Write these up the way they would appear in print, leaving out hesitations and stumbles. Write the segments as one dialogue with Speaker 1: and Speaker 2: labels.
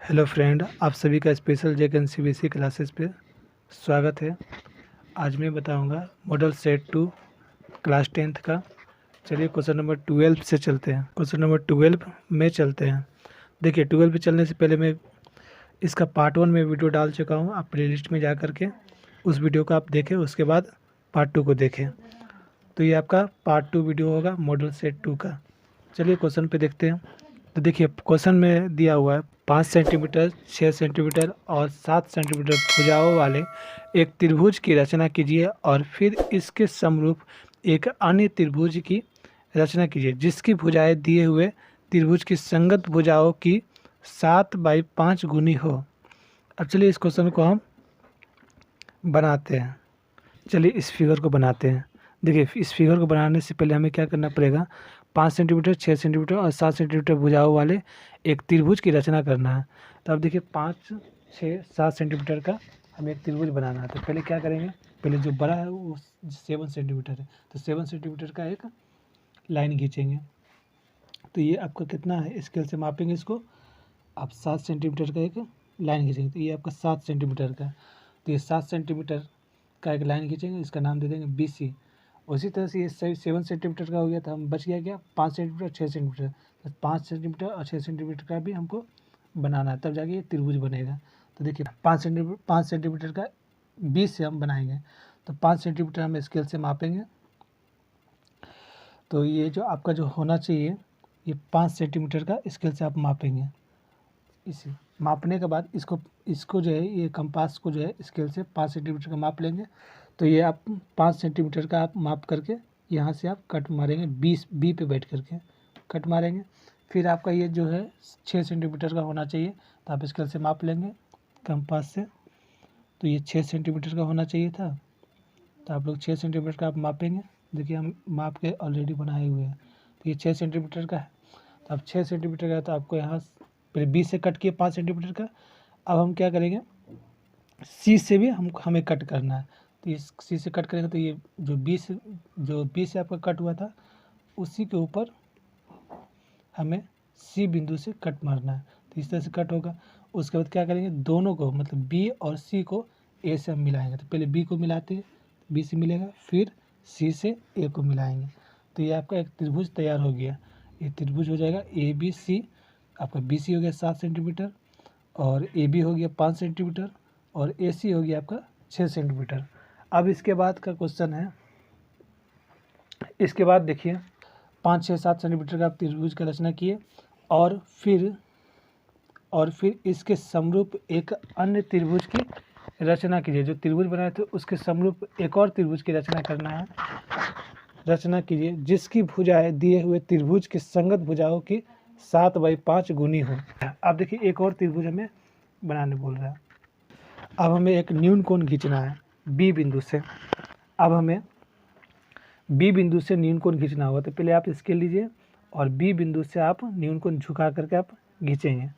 Speaker 1: Hello friend, आप सभी का स्पेशल जेकन सीबीएसई क्लासेस पे स्वागत है। आज मैं बताऊंगा मॉडल सेट 2 क्लास 10th का। चलिए क्वेश्चन नंबर 12 से चलते हैं। क्वेश्चन नंबर 12 में चलते हैं। देखिए 12 पे चलने से पहले मैं इसका पार्ट 1 में वीडियो डाल चुका हूँ। आप प्लेलिस्ट में जा कर के उस वीडियो को आप देखें, उसके बाद पार्ट 2 को देखें। तो ये आपका पार्ट 2 वीडियो होगा मॉडल सेट 2 का। चलिए क्वेश्चन पे देखते हैं। तो देखिए क्वेश्चन में दिया हुआ है 5 सेंटीमीटर, 6 सेंटीमीटर और 7 सेंटीमीटर भुजाओं वाले एक त्रिभुज की रचना कीजिए और फिर इसके समरूप एक अन्य त्रिभुज की रचना कीजिए जिसकी भुजाएं दिए हुए त्रिभुज की संगत भुजाओं की 7/5 गुनी हो। अब चलिए इस क्वेश्चन को हम बनाते हैं। चलिए इस फिगर को बनाते हैं। देखिए इस फिगर को बनाने से पहले हमें क्या करना पड़ेगा, 5 सेंटीमीटर, 6 सेंटीमीटर और 7 सेंटीमीटर भुजाओं वाले एक त्रिभुज की रचना करना है। तो अब देखिए 5, 6, 7 सेंटीमीटर का हमें एक त्रिभुज बनाना है। तो पहले क्या करेंगे, पहले जो बड़ा है वो 7 सेंटीमीटर है, तो 7 सेंटीमीटर का एक लाइन खींचेंगे। तो ये आपका कितना है, स्केल से मापेंगे इसको। आप 7 सेंटीमीटर का एक लाइन खींचेंगे, तो ये आपका 7 सेंटीमीटर का। तो ये 7 सेंटीमीटर का एक लाइन खींचेंगे, इसका नाम दे देंगे BC। उसी तरह से ये 7 सेंटीमीटर का हो गया, तो हम बच गया क्या, 5 सेंटीमीटर, 6 सेंटीमीटर। तो 5 सेंटीमीटर और 6 सेंटीमीटर का भी हमको बनाना है, तब जाके ये त्रिभुज बनेगा। तो देखिए 5 सेंटीमीटर का 20 से हम बनाएंगे। तो 5 सेंटीमीटर हम स्केल से मापेंगे। तो ये जो आपका जो होना चाहिए, ये 5 सेंटीमीटर का स्केल से आप मापेंगे। इसी मापने के बाद इसको जो है, ये कंपास को जो है स्केल से 5 सेंटीमीटर का माप लेंगे। तो ये आप 5 सेंटीमीटर का आप माप करके यहाँ से आप कट मारेंगे, बी पे बैठ करके कट मारेंगे। फिर आपका ये जो है 6 सेंटीमीटर का होना चाहिए, तो आप स्केल से माप लेंगे कंपास से। तो ये 6 सेंटीमीटर का होना चाहिए था, तो आप लोग 6 सेंटीमीटर का आप मापेंगे। देखिए हम माप के ऑलरेडी बनाए हुए हैं। तो ये 6 सेंटीमीटर का है, तो अब 6 सेंटीमीटर का है, तो आपको यहाँ पहले बी से कट किए 5 सेंटीमीटर का। अब हम क्या करेंगे, सी से भी हमें कट करना है। तो इस सी से कट करेंगे, तो ये जो बी से आपका कट हुआ था, उसी के ऊपर हमें सी बिंदु से कट मारना है। तो इस तरह से कट होगा। उसके बाद क्या करेंगे, दोनों को मतलब बी और सी को ए से हम मिलाएंगे। तो पहले बी को मिलाते हैं, बी से मिलेगा, फिर सी से ए को मिलाएंगे। तो ये आपका एक त्रिभुज तैयार हो गया। ये त्रिभुज हो जाएगा ABC। आपका BC हो गया 7 सेंटीमीटर, और AB हो गया 5 सेंटीमीटर, और AC हो गया आपका 6 सेंटीमीटर। अब इसके बाद का क्वेश्चन है, इसके बाद देखिए 5, 6, 7 सेंटीमीटर का आप त्रिभुज का रचना किए, और फिर इसके समरूप एक अन्य त्रिभुज की रचना कीजिए। जो त्रिभुज बनाए थे उसके समरूप एक और त्रिभुज की रचना करना है। रचना कीजिए जिसकी भुजाएं दिए हुए त्रिभुज की संगत भुजाओं की 7/5 गुनी हो। अब देखिए एक और त्रिभुज हमें बनाने बोल रहा है। अब हमें एक न्यून कोण खींचना है बी बिंदु से। अब हमें बी बिंदु से न्यून कोण खींचना होगा। तो पहले आप स्केल लीजिए और बी बिंदु से आप न्यून कोण झुका करके आप खींचेंगे।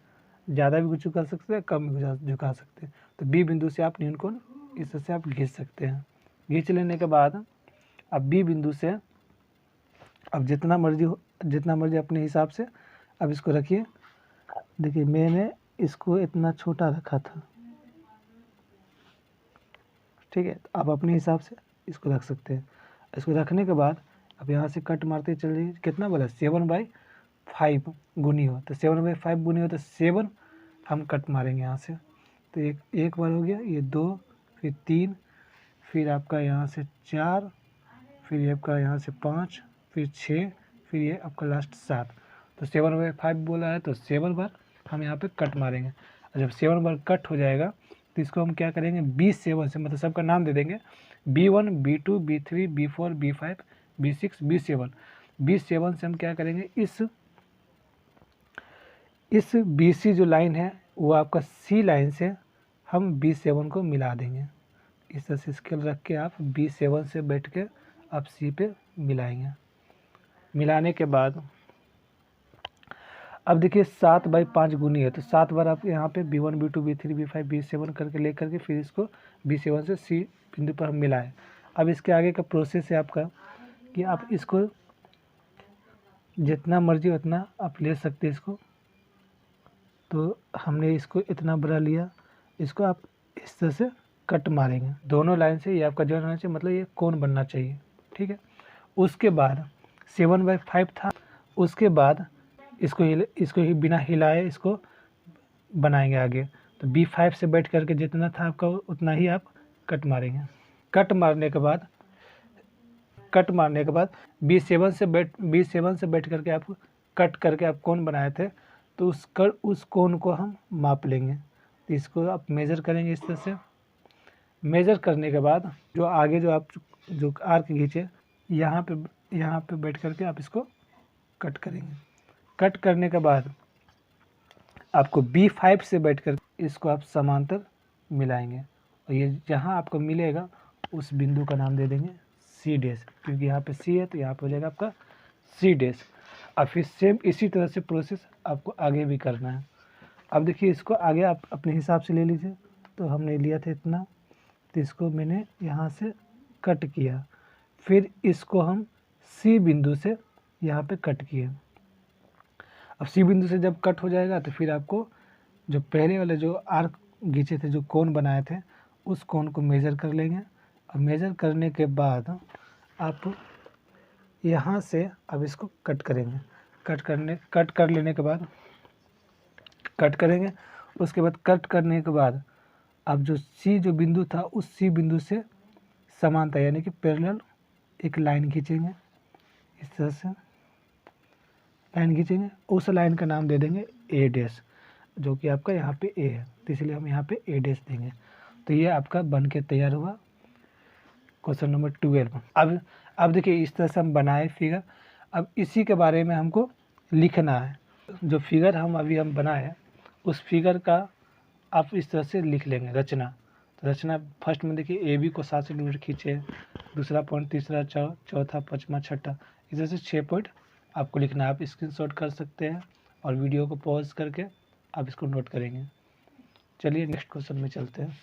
Speaker 1: ज़्यादा भी झुका सकते हैं, कम भी झुका सकते हैं। तो बी बिंदु से आप न्यून कोण इस तरह से आप खींच सकते हैं। खींच लेने के बाद अब बी बिंदु से अब जितना मर्जी अपने हिसाब से अब इसको रखिए। देखिए मैंने इसको इतना छोटा रखा था, ठीक है। तो आप अपने हिसाब से इसको रख सकते हैं। इसको रखने के बाद अब यहाँ से कट मारते चलिए। कितना बोला, 7/5 गुनी हो। तो 7/5 गुनी हो तो 7 हम कट मारेंगे यहाँ से। तो एक बार हो गया, ये 2, फिर 3, फिर आपका यहाँ से 4, फिर ये आपका यहाँ से 5, फिर 6, फिर ये आपका लास्ट 7। तो 7/5 बोला है, तो 7 बार हम यहाँ पे कट मारेंगे। और जब 7 बार कट हो जाएगा, तो इसको हम क्या करेंगे, B7 से, मतलब सबका नाम दे देंगे, B1, B2, B3, B4, B5, B6, B7। B7 से हम क्या करेंगे, इस BC जो लाइन है वो आपका C लाइन से हम B7 को मिला देंगे। इस तरह से स्केल रख के आप B7 से बैठ के आप C पे मिलाएंगे। मिलाने के बाद अब देखिए 7/5 गुनी है, तो 7 बार आप यहाँ पे B1, B2, B3, B5, B7 करके ले करके फिर इसको B7 से C बिंदु पर हम मिलाएं। अब इसके आगे का प्रोसेस है आपका कि आप इसको जितना मर्जी उतना आप ले सकते हैं इसको। तो हमने इसको इतना बड़ा लिया, इसको आप इस तरह से कट मारेंगे दोनों लाइन से, ये आपका जॉइन होना चाहिए, मतलब ये कोण बनना चाहिए, ठीक है। उसके बाद 7/5 था, उसके बाद इसको ही बिना हिलाए इसको बनाएंगे आगे। तो B5 से बैठ करके जितना था आपका उतना ही आप कट मारेंगे। कट मारने के बाद B7 से बैठ करके आप कट करके आप कोण बनाए थे, तो उस कोण को हम माप लेंगे। तो इसको आप मेज़र करेंगे इस तरह से। मेज़र करने के बाद जो आगे जो आर्क खींचे, यहाँ पे बैठ करके आप इसको कट करेंगे। कट करने के बाद आपको B5 से बैठ कर इसको आप समांतर मिलाएंगे, और ये जहाँ आपको मिलेगा उस बिंदु का नाम दे देंगे C', क्योंकि यहाँ पे C है तो यहाँ पे हो जाएगा आपका C'। अब फिर सेम इसी तरह से प्रोसेस आपको आगे भी करना है। अब देखिए, इसको आगे आप अपने हिसाब से ले लीजिए। तो हमने लिया था इतना, तो इसको मैंने यहाँ से कट किया, फिर इसको हम C बिंदु से यहाँ पे कट किए। अब C बिंदु से जब कट हो जाएगा तो फिर आपको जो पहले वाले जो आर्क खींचे थे, जो कोण बनाए थे, उस कोण को मेज़र कर लेंगे। और मेज़र करने के बाद आप यहाँ से अब इसको कट करेंगे। कट कर लेने के बाद कट करेंगे। उसके बाद कट करने के बाद अब जो बिंदु था, उस C बिंदु से समांतर यानी कि पैरेलल एक लाइन खींचेंगे। इस तरह से लाइन खींचेंगे, उस लाइन का नाम दे देंगे A', जो कि आपका यहाँ पे A है, तो इसलिए हम यहाँ पे A' देंगे। तो ये आपका बन के तैयार हुआ क्वेश्चन नंबर 12। अब देखिए, इस तरह से हम बनाए फिगर। अब इसी के बारे में हमको लिखना है। जो फिगर हम बनाए, उस फिगर का आप इस तरह से लिख लेंगे रचना। तो रचना फर्स्ट में देखिए, AB को 7 सेंटीमीटर खींचे, दूसरा पॉइंट, तीसरा, चौथा, पाँचवा, छठा, इस तरह से 6 पॉइंट आपको लिखना है। आप स्क्रीनशॉट कर सकते हैं और वीडियो को पॉज करके आप इसको नोट करेंगे। चलिए नेक्स्ट क्वेश्चन में चलते हैं।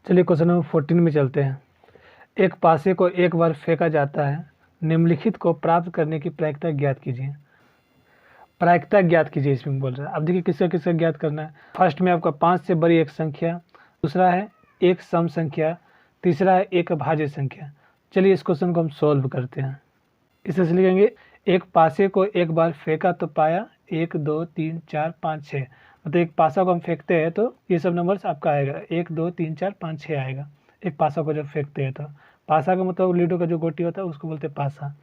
Speaker 1: चलिए क्वेश्चन नंबर 14 में चलते हैं। एक पासे को एक बार फेंका जाता है, निम्नलिखित को प्राप्त करने की प्रायिकता ज्ञात कीजिए। प्रायिकता ज्ञात कीजिए इसमें बोल रहा है। अब देखिए, किसका ज्ञात करना है। फर्स्ट में आपका 5 से बड़ी एक संख्या, दूसरा है एक सम संख्या, तीसरा है एक भाज्य संख्या। चलिए इस क्वेश्चन को हम सॉल्व करते हैं। इस तरह से लिखेंगे, एक पासे को एक बार फेंका तो पाया 1 2 3 4 5 6। मतलब एक पासा को हम फेंकते हैं तो ये सब नंबर्स आपका आएगा, 1 2 3 4 5 6 आएगा। एक पासा को जब फेंकते हैं तो पासा का मतलब लूडो का जो गोटी होता है उसको बोलते हैं पासा।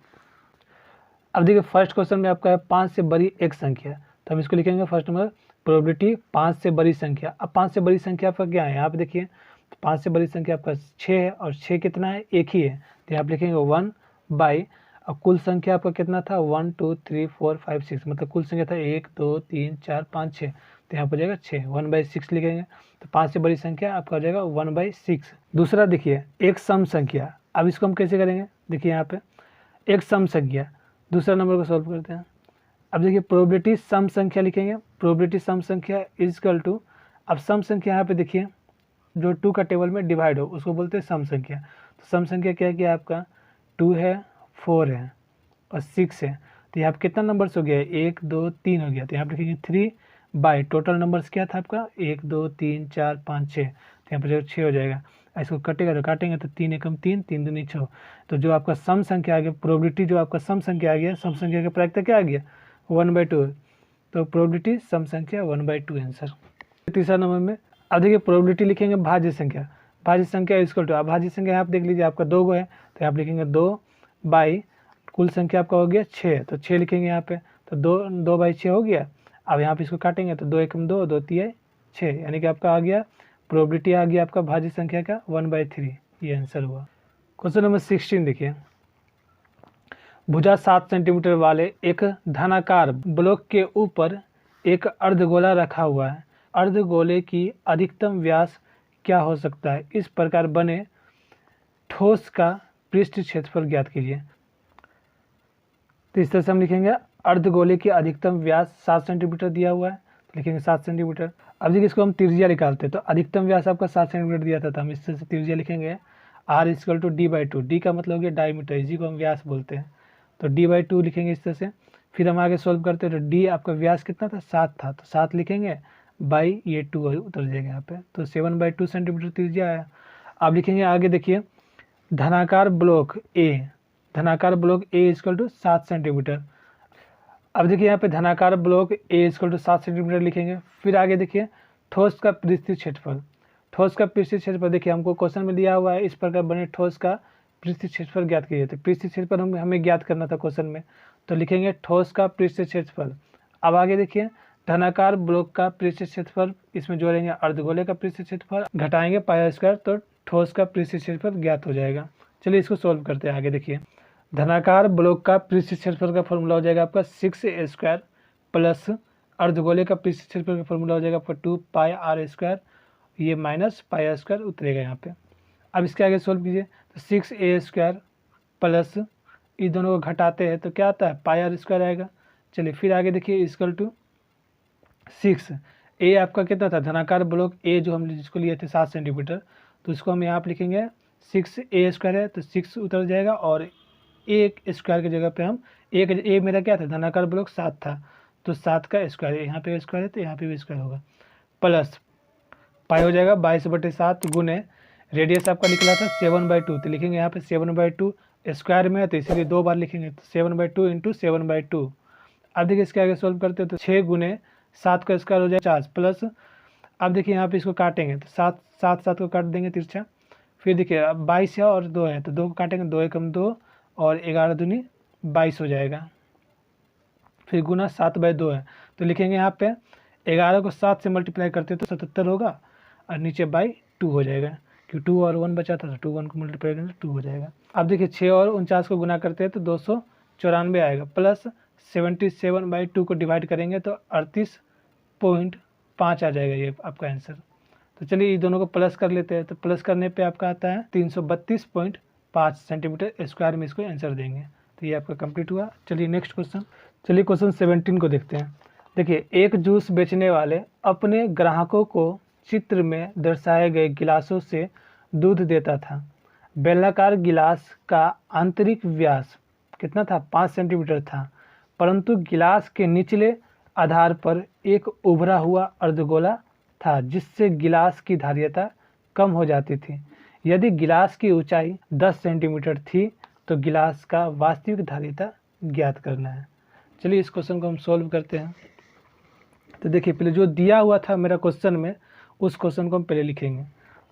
Speaker 1: अब देखिए, फर्स्ट क्वेश्चन में आपका है 5 से बड़ी एक संख्या, तो हम इसको लिखेंगे फर्स्ट नंबर प्रोबेबिलिटी 5 से बड़ी संख्या। अब 5 से बड़ी संख्या आपका क्या है, यहाँ पे देखिए, 5 से बड़ी संख्या आपका 6 है, और 6 कितना है, एक ही है, तो यहाँ पे लिखेंगे 1/। और कुल संख्या आपका कितना था, 1 2 3 4 5 6, मतलब कुल संख्या था 1 2 3 4 5 6, तो यहाँ पर जाएगा 6, 1/6 लिखेंगे। तो 5 से बड़ी संख्या आपका हो जाएगा 1/6। दूसरा देखिए, एक सम संख्या। अब इसको हम कैसे करेंगे, देखिए यहाँ पे एक सम संख्या, दूसरा नंबर को सॉल्व करते हैं। अब देखिए, प्रोबेबिलिटी सम संख्या लिखेंगे। प्रोबेबिलिटी सम संख्या इजकल टू, अब सम संख्या यहाँ पे देखिए जो 2 का टेबल में डिवाइड हो उसको बोलते हैं सम संख्या। तो सम संख्या क्या है कि आपका 2 है, 4 है और 6 है, तो यहाँ पे कितना नंबर्स हो गया है, 1 2 3 हो गया। तो यहाँ पे लिखेंगे 3/, टोटल नंबर्स क्या था आपका 1 2 3 4 5 6, तो यहाँ पर 6 हो जाएगा। इसको कटेगा तो काटेंगे तो 3 एकम 3, 3 दूनी 6। तो जो आपका सम संख्या आ गया, प्रोबेबिलिटी जो आपका सम संख्या आ गया, सम संख्या का प्रायिकता क्या आ गया, 1/2। तो प्रोबेबिलिटी सम संख्या 1/2 आंसर। तीसरा नंबर में अब देखिए, प्रोबेबिलिटी लिखेंगे भाज्य संख्या। भाज्य संख्या इक्वल टू, अब भाज्य संख्या यहाँ पे देख लीजिए आपका 2 है, तो यहाँ पे लिखेंगे 2/, कुल संख्या आपका हो गया 6, तो 6 लिखेंगे यहाँ पे, तो 2/6 हो गया। अब यहाँ पे इसको काटेंगे तो 2 एकम 2, 2 3 6, यानी कि आपका आ गया प्रोबेबिलिटी आ गया आपका भाज्य संख्या का 1/3, ये आंसर हुआ। क्वेश्चन नंबर 16 देखिए, भुजा 7 सेंटीमीटर वाले एक धनाकार ब्लॉक के ऊपर एक अर्धगोला रखा हुआ है। अर्धगोले की अधिकतम व्यास क्या हो सकता है, इस प्रकार बने ठोस का पृष्ठ क्षेत्रफल ज्ञात कीजिए। तो इस तरह से हम लिखेंगे, अर्धगोले की अधिकतम व्यास 7 सेंटीमीटर दिया हुआ है, तो लिखेंगे 7 सेंटीमीटर। अब देखिए, इसको हम त्रिज्या निकालते हैं, तो अधिकतम व्यास आपका 7 सेंटीमीटर दिया था, तो हम इस तरह से त्रिज्या लिखेंगे r = d/2। डी का मतलब हो गया डायमीटर, इसी को हम व्यास बोलते हैं, तो d/2 लिखेंगे इस तरह से। फिर हम आगे सोल्व करते हैं तो डी आपका व्यास कितना था 7 था, तो 7 लिखेंगे बाई ये 2 उतर जाएगा यहाँ पे, तो 7/2 सेंटीमीटर त्रिज्या आया। अब लिखेंगे आगे, देखिए धनाकार ब्लॉक ए, धनाकार block A equal to 7 centimetre. अब देखिए यहाँ पे धनाकार block A equal to 7 centimetre लिखेंगे। फिर आगे देखिए ठोस का पृष्ठीय क्षेत्रफल, ठोस का पृष्ठीय क्षेत्रफल देखिए हमको क्वेश्चन में दिया हुआ है इस प्रकार बने ठोस का पृष्ठीय क्षेत्रफल ज्ञात कीजिए। तो पृष्ठीय क्षेत्रफल हमें ज्ञात करना था क्वेश्चन में, तो लिखेंगे ठोस का पृष्ठीय क्षेत्रफल। अब आगे देखिए धनाकार ब्लॉक का पृष्ठीय क्षेत्रफल, इसमें जोड़ेंगे अर्धगोले का पृष्ठीय क्षेत्रफल, घटाएंगे पाया स्क्वायर, तो ठोस का पृष्ठीय क्षेत्रफल ज्ञात हो जाएगा। चलिए इसको सोल्व करते हैं। आगे देखिए धनाकार ब्लॉक का पृष्ठीय क्षेत्रफल का फॉर्मूला हो जाएगा आपका 6a² प्लस अर्धगोले का पृष्ठीय क्षेत्रफल का फॉर्मूला हो जाएगा आपका 2πr², ये माइनस πr² उतरेगा यहाँ पे। अब इसके आगे सोल्व कीजिए तो 6a² प्लस इस दोनों को घटाते हैं तो क्या आता है πr² आएगा। चलिए फिर आगे देखिए इक्वल टू 6, ए आपका कितना था धनाकार ब्लॉक ए जो हम जिसको लिए थे 7 सेंटीमीटर, तो उसको हम यहाँ पे लिखेंगे 6a² है तो 6 उतर जाएगा और एक स्क्वायर की जगह पे हम एक ए मेरा क्या था धनाकार ब्लॉक 7 था तो 7 का स्क्वायर, यहाँ पे स्क्वायर है तो यहाँ पे भी स्क्वायर होगा, प्लस पाई हो जाएगा 22/7 गुने रेडियस आपका निकला था 7/2, तो लिखेंगे यहाँ पे 7/2 स्क्वायर में है तो इसीलिए 2 बार लिखेंगे, तो 7/2 इंटू 7/2। अब देखिए इसके आगे सोल्व करते हैं तो 6 गुने 7 का स्क्वायर हो जाएगा 50 प्लस, अब देखिए यहाँ पे इसको काटेंगे तो 7 को काट देंगे तिरछा। फिर देखिए अब 22 है और 2 है तो 2 को काटेंगे, 2 एकम 2 और 11 दूनी 22 हो जाएगा। फिर गुना 7/2 है तो लिखेंगे यहाँ पे 11 को 7 से मल्टीप्लाई करते तो 77 होगा और नीचे बाई 2 हो जाएगा, क्योंकि 2 और 1 बचा था तो 2 1 को मल्टीप्लाई करेंगे तो 2 हो जाएगा। अब देखिए 6 और 49 को गुना करते हैं तो 294 आएगा, प्लस 77/2 को डिवाइड करेंगे तो 38.5 आ जाएगा ये आपका आंसर। तो चलिए ये दोनों को प्लस कर लेते हैं, तो प्लस करने पे आपका आता है 332.5 सेंटीमीटर स्क्वायर में इसको आंसर देंगे। तो ये आपका कंप्लीट हुआ। चलिए नेक्स्ट क्वेश्चन, चलिए क्वेश्चन 17 को देखते हैं। देखिए एक जूस बेचने वाले अपने ग्राहकों को चित्र में दर्शाए गए गिलासों से दूध देता था। बेलनाकार गिलास का आंतरिक व्यास कितना था 5 सेंटीमीटर था, परंतु गिलास के निचले आधार पर एक उभरा हुआ अर्धगोला था जिससे गिलास की धारियता कम हो जाती थी। यदि गिलास की ऊंचाई 10 सेंटीमीटर थी तो गिलास का वास्तविक धारियता ज्ञात करना है। चलिए इस क्वेश्चन को हम सोल्व करते हैं। तो देखिए पहले जो दिया हुआ था मेरा क्वेश्चन में उस क्वेश्चन को हम पहले लिखेंगे,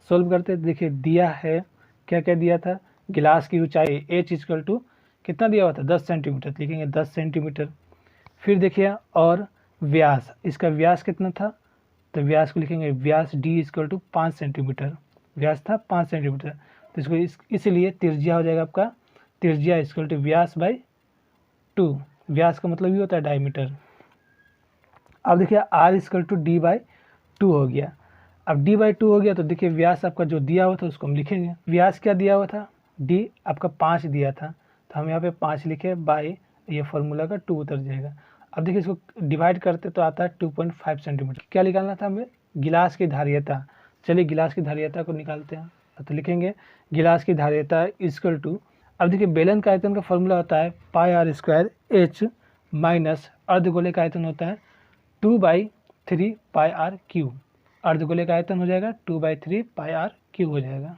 Speaker 1: सोल्व करते हैं। देखिए दिया है क्या क्या दिया था, गिलास की ऊंचाई h इक्वल टू कितना दिया हुआ था 10 सेंटीमीटर, तो लिखेंगे 10 सेंटीमीटर। फिर देखिए और व्यास, इसका व्यास कितना था तो व्यास को लिखेंगे व्यास d इक्वल टू 5 सेंटीमीटर, व्यास था 5 सेंटीमीटर, तो इसको इसलिए त्रिज्या हो जाएगा आपका त्रिज्या इक्वल टू व्यास बाई 2, व्यास का मतलब ये होता है डायमीटर। अब देखिए r इक्वल टू d/2 हो गया। अब d/2 हो गया तो देखिए व्यास आपका जो दिया हुआ था उसको हम लिखेंगे। व्यास क्या दिया हुआ था d आपका 5 दिया था तो हम यहाँ पे 5 लिखे बाई ये फॉर्मूला का 2 उतर जाएगा। अब देखिए इसको डिवाइड करते तो आता है 2.5 सेंटीमीटर। क्या निकालना था हमें गिलास की धारियता। चलिए गिलास की धारियता को निकालते हैं, तो लिखेंगे गिलास की धारियता इक्वल टू, अब देखिए बेलन का आयतन का फॉर्मूला होता है πr² h माइनस अर्धगोले का आयतन होता है 2/3 πr³, अर्धगोले का आयतन हो जाएगा 2/3 πr³ हो जाएगा।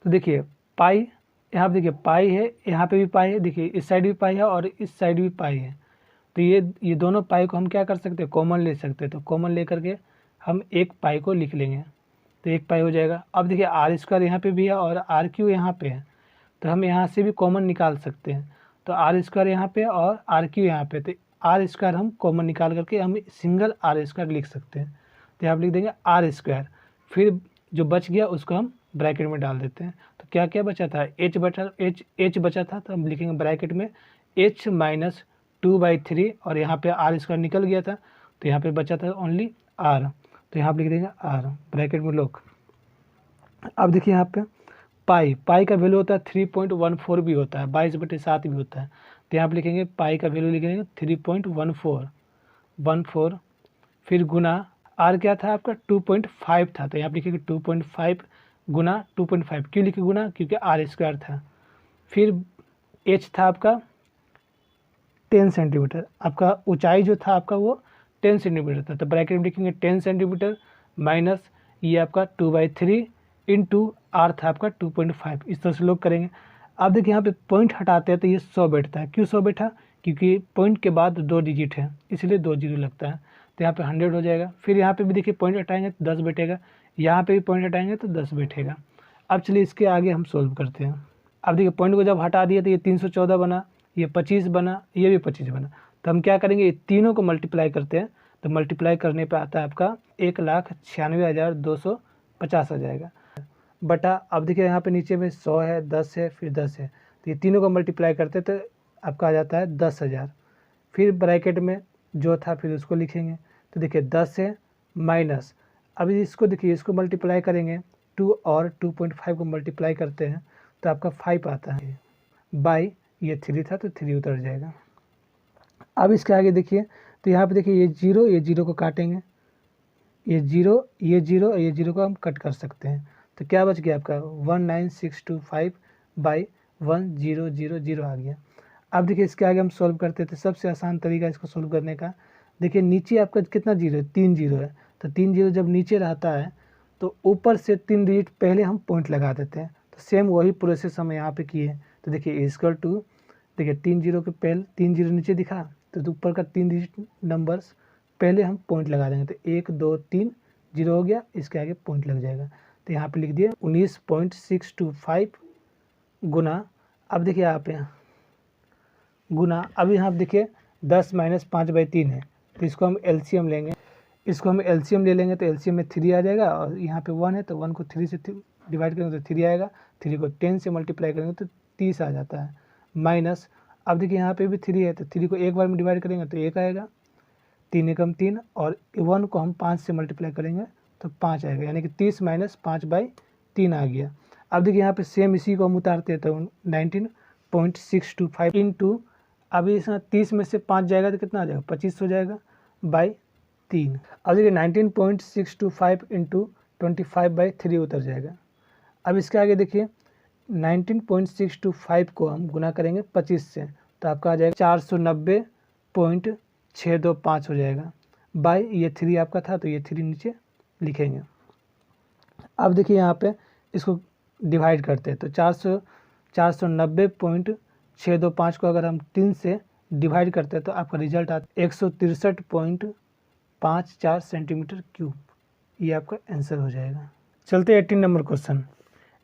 Speaker 1: तो देखिए पाई यहाँ पे देखिए पाई है, यहाँ पे भी पाई है, देखिए इस साइड भी पाई है और इस साइड भी पाई है, तो ये दोनों पाई को हम क्या कर सकते हैं कॉमन ले सकते हैं, तो कॉमन ले करके हम एक पाई को लिख लेंगे तो एक पाई हो जाएगा। अब देखिए r² यहाँ पे भी है और r³ यहाँ पे है तो हम यहाँ से भी कॉमन निकाल सकते हैं, तो r² यहाँ पे और r³ यहाँ पे, तो r² हम कॉमन निकाल करके हम सिंगल r² लिख सकते हैं, तो यहाँ लिख देंगे r²। फिर जो बच गया उसको हम ब्रैकेट में डाल देते हैं, तो क्या क्या बचा था h बचा था तो हम लिखेंगे ब्रैकेट में h माइनस 2/3 और यहाँ पे r² निकल गया था तो यहाँ पे बचा था ओनली r, तो यहाँ पे लिख देंगे r ब्रैकेट में लोग। अब देखिए यहाँ पे पाई का वैल्यू होता है 3.14 भी होता है, 22/7 भी होता है, तो यहाँ पे लिखेंगे पाई का वैल्यू लिखेंगे 3.14, फिर गुना r क्या था आपका 2.5 था तो यहाँ पे लिखेंगे 2.5 गुना 2.5, क्यों लिखे गुना क्योंकि r² था। फिर h था आपका 10 सेंटीमीटर, आपका ऊंचाई जो था आपका वो 10 सेंटीमीटर था, तो ब्रैकेट में लिखेंगे 10 सेंटीमीटर माइनस ये आपका 2/3 इंटू आर था आपका 2.5। इस तरह से लोग करेंगे। अब देखिए यहाँ पे पॉइंट हटाते हैं तो ये 100 बैठता है। क्यों 100 बैठा? क्योंकि पॉइंट के बाद 2 डिजिट है, इसलिए 2 जीरो लगता है, तो यहाँ पे 100 हो जाएगा। फिर यहाँ पे भी देखिए पॉइंट हटाएंगे तो 10 बैठेगा, यहाँ पे भी पॉइंट हटाएंगे तो 10 बैठेगा। अब चलिए इसके आगे हम सोल्व करते हैं। अब देखिए पॉइंट को जब हटा दिया तो ये 314 बना, ये 25 बना, ये भी 25 बना, तो हम क्या करेंगे, ये तीनों को मल्टीप्लाई करते हैं, तो मल्टीप्लाई करने पे आता है आपका 1,96,250 आ जाएगा बटा। अब देखिए यहाँ पे नीचे में 100 है, 10 है, फिर 10 है, तो ये तीनों को मल्टीप्लाई करते तो आपका आ जाता है 10,000। फिर ब्रैकेट में जो था फिर उसको लिखेंगे, तो देखिए 10 है माइनस, अभी इसको देखिए इसको मल्टीप्लाई करेंगे 2 और 2.5 को मल्टीप्लाई करते हैं तो आपका 5 आता है, बाई ये 3 था तो 3 उतर जाएगा। अब इसके आगे देखिए, तो यहाँ पे देखिए ये जीरो को काटेंगे, ये जीरो और ये जीरो को हम कट कर सकते हैं, तो क्या बच गया आपका 19625/1000 आ गया। अब देखिए इसके आगे हम सॉल्व करते थे, सबसे आसान तरीका इसको सॉल्व करने का, देखिए नीचे आपका कितना जीरो है, 3 जीरो है, तो 3 जीरो जब नीचे रहता है तो ऊपर से 3 डिजिट पहले हम पॉइंट लगा देते हैं, तो सेम वही प्रोसेस हम यहाँ पे किए। तो देखिए इक्वल टू, देखिए 3 जीरो के पहले 3 जीरो नीचे दिखा, तो ऊपर का 3 डिजिट नंबर्स पहले हम पॉइंट लगा देंगे, तो 1 2 3 जीरो हो गया, इसके आगे पॉइंट लग जाएगा, तो यहाँ पे लिख दिए 19.625 गुना। अब देखिए आप यहाँ गुना, अभी यहाँ देखिए 10 माइनस 5/3 है, तो इसको हम एलसीएम लेंगे, इसको हम एलसीएम ले लेंगे, तो एलसीएम में 3 आ जाएगा, और यहाँ पे 1 है तो 1 को 3 से डिवाइड करेंगे तो 3 आएगा, 3 को 10 से मल्टीप्लाई करेंगे तो 30 आ जाता है, माइनस अब देखिए यहाँ पे भी 3 है, तो 3 को एक बार में डिवाइड करेंगे तो 1 आएगा, 3 एकम 3, और 1 को हम 5 से मल्टीप्लाई करेंगे तो 5 आएगा, यानी कि 30 माइनस 5/3 आ गया। अब देखिए यहाँ पे सेम इसी को हम उतारते हैं, तो 19.625 इंटू, अभी इसमें 30 में से 5 जाएगा तो कितना आ जाएगा, 25 हो जाएगा बाई 3। अब देखिए 19.625 इंटू 25/3 उतर जाएगा। अब इसके आगे देखिए 19.625 को हम गुना करेंगे 25 से, तो आपका आ जाएगा 490.625 हो जाएगा, बाई ये 3 आपका था तो ये 3 नीचे लिखेंगे। अब देखिए यहाँ पे इसको डिवाइड करते हैं, तो 490.625 को अगर हम 3 से डिवाइड करते हैं तो आपका रिजल्ट आता है 163.54 सेंटीमीटर क्यूब, ये आपका आंसर हो जाएगा। चलते 18 नंबर क्वेश्चन,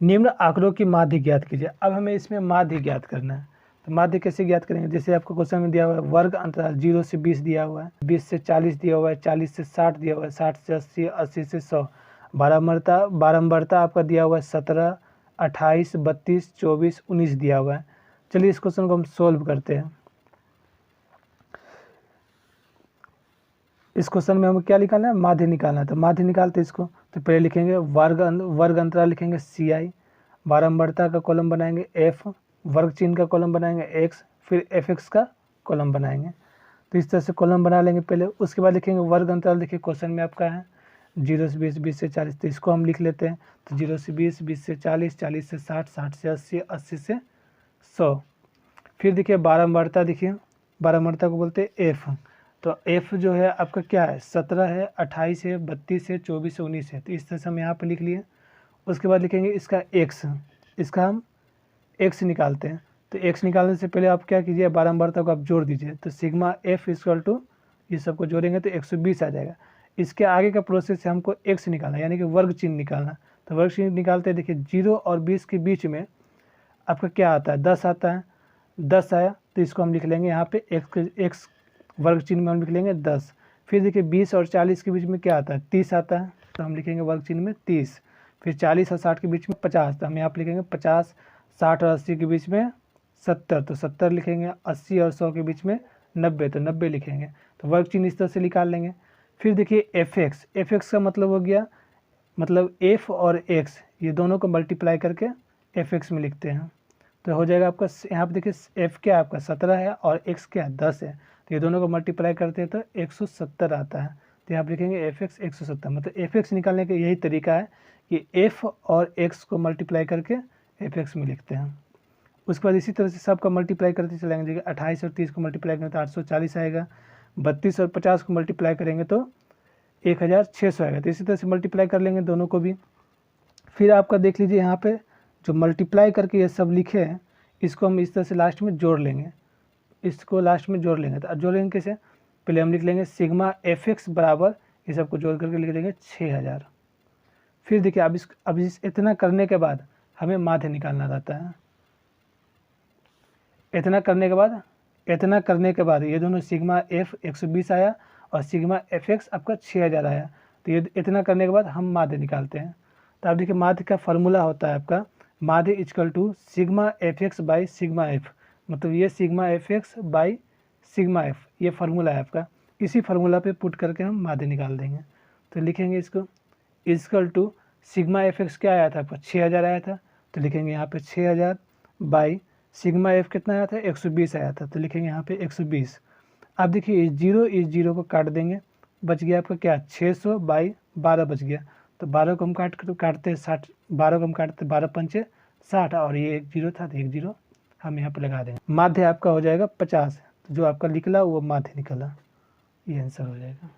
Speaker 1: निम्न आंकड़ों की माध्य ज्ञात कीजिए। अब हमें इसमें माध्य ज्ञात करना है, तो माध्य कैसे ज्ञात करेंगे, जैसे आपको क्वेश्चन में दिया हुआ है वर्ग अंतराल 0 से 20 दिया हुआ है, 20 से 40 दिया हुआ है, 40 से 60 दिया हुआ है, 60 से 80, 80 से 100, बारंबारता आपका दिया हुआ है 17, 28, 32, 24, 19 दिया हुआ है। चलिए इस क्वेश्चन को हम सोल्व करते हैं। इस क्वेश्चन में हमें क्या निकालना है, माध्य निकालना है, तो माध्य निकालते इसको, तो पहले लिखेंगे वर्ग अंतराल लिखेंगे CI, बारंबारता का कॉलम बनाएंगे F, वर्ग चिन्ह का कॉलम बनाएंगे X, फिर FX का कॉलम बनाएंगे, तो इस तरह से कॉलम बना लेंगे पहले। उसके बाद लिखेंगे वर्ग अंतराल, देखिए क्वेश्चन में आपका है 0 से 20, 20 से 40, तो इसको हम लिख लेते हैं, तो 0 से 20, 20 से 40, 40 से 60, 60 से 80, 80 से 100। फिर देखिए बारंबारता, देखिए बारंबारता को बोलते हैं F, तो F जो है आपका क्या है, 17 है, 28 है, 32 है, 24 है, 19 है, तो इस तरह से हम यहाँ पर लिख लिए। उसके बाद लिखेंगे इसका X, इसका हम X निकालते हैं, तो X निकालने से पहले आप क्या कीजिए, बारंबारता को आप जोड़ दीजिए, तो सिग्मा F इक्वल टू, ये सबको जोड़ेंगे तो 120 आ जाएगा। इसके आगे का प्रोसेस है हमको X निकालना, यानी कि वर्ग चिन्ह निकालना, तो वर्ग चिन्ह निकालते हैं, देखिए 0 और 20 के बीच में आपका क्या आता है, 10 आता है, 10 आया तो इसको हम लिख लेंगे यहाँ पे X वर्ग चिन्ह में हम लिख लेंगे 10। फिर देखिए 20 और 40 के बीच में क्या आता है, 30 आता है, तो हम लिखेंगे वर्ग चिन्ह में 30। फिर 40 और 60 के बीच में 50, तो हम यहाँ पर लिखेंगे 50, 60 और 80 के बीच में 70, तो 70 लिखेंगे, 80 और 100 के बीच में 90, तो 90 लिखेंगे, तो वर्ग चिन्ह इस तरह से निकाल लेंगे। फिर देखिए FX का मतलब हो गया, मतलब F और X ये दोनों को मल्टीप्लाई करके FX में लिखते हैं, तो हो जाएगा आपका, यहाँ पे देखिए F क्या आपका 17 है और X क्या 10 है, तो ये दोनों को मल्टीप्लाई करते हैं तो 170 आता है, तो यहाँ पे लिखेंगे FX 170। मतलब FX निकालने का यही तरीका है कि F और X को मल्टीप्लाई करके FX में लिखते हैं। उसके बाद इसी तरह से सबका मल्टीप्लाई करते चलेंगे। देखिए 28 और 30 को मल्टीप्लाई करेंगे तो 840 आएगा, 32 और 50 को मल्टीप्लाई करेंगे तो 1600 आएगा। तो इसी तरह से मल्टीप्लाई कर लेंगे दोनों को भी। फिर आपका देख लीजिए यहाँ पे जो मल्टीप्लाई करके ये सब लिखे हैं इसको हम इस तरह से लास्ट में जोड़ लेंगे, इसको लास्ट में जोड़ लेंगे। तो जोड़ेंगे कैसे, पहले हम लिख लेंगे सिग्मा एफ एक्स बराबर ये सबको जोड़ करके लिख देंगे 6000। फिर देखिए अब इस इतना करने के बाद हमें माध्य निकालना रहता है। इतना करने के बाद ये दोनों सिग्मा एफ 120 आया और सिग्मा एफ एक्स आपका 6000 आया। तो ये इतना करने के बाद हम माध्य निकालते हैं। तो आप देखिए माध्य का फार्मूला होता है आपका माध्य equal to sigma F X by sigma F, मतलब ये sigma F X by sigma F, ये फार्मूला है आपका। इसी फार्मूला पे पुट करके हम माध्य निकाल देंगे। तो लिखेंगे इसको equal to sigma F X क्या आया था आपका 6000 आया था, तो लिखेंगे यहाँ पे 6000 बाई सिग्मा एफ कितना आया था 120 आया था, तो लिखेंगे यहाँ पे 120। अब देखिए इस जीरो को काट देंगे, बच गया आपका क्या 600 बाई 12 बच गया। तो 12 को हम काटते 60, 12 को हम काटते 12 पंचे 60 और ये एक जीरो था तो एक जीरो हम यहाँ पे लगा देंगे। माध्य आपका हो जाएगा 50, तो जो आपका निकला वो माध्य निकला, ये आंसर हो जाएगा।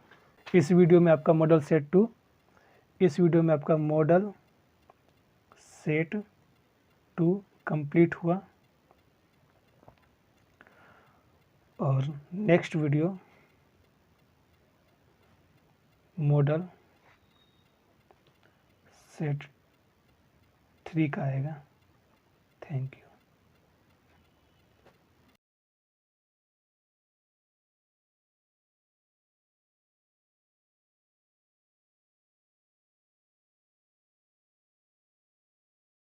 Speaker 1: इस वीडियो में आपका मॉडल सेट 2 कंप्लीट हुआ और नेक्स्ट वीडियो मॉडल सेट 3 का आएगा। Thank you.